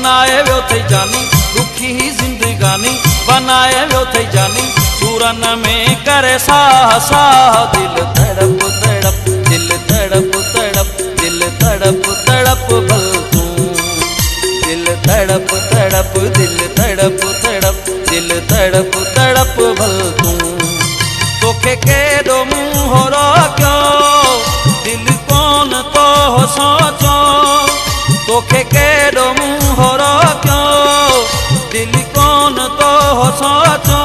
बनाए व्यो थई जानी दुखी ही जिंदगानी बनाए व्यो थई जानी सूरन में करे साह साह दिल तड़प तड़प दिल तड़प तड़प दिल तड़प तड़प भल तू दिल तड़प तड़प दिल तड़प तड़प दिल तड़प तड़प भल तू तोखे केॾो मुंहोरो क्यों दिल कोन तो सोचो तोखे केॾो मुंहोरो क्यों दिल कोन तो सोचो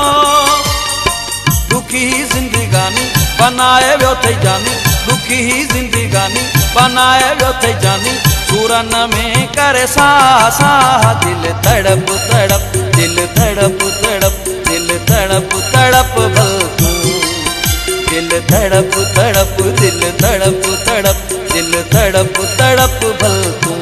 दुखी ही जिंदगानी बनाए व्यो थई जानी दुखी ही जिंदगानी बनाए व्यो थई जानी सूरन में करे साह साह दिल तड़प तड़प दिल तड़प तड़प दिल तड़प तड़प भल तू दिल तड़प तड़प दिल तड़प तड़प दिल तड़प तड़प भल तू।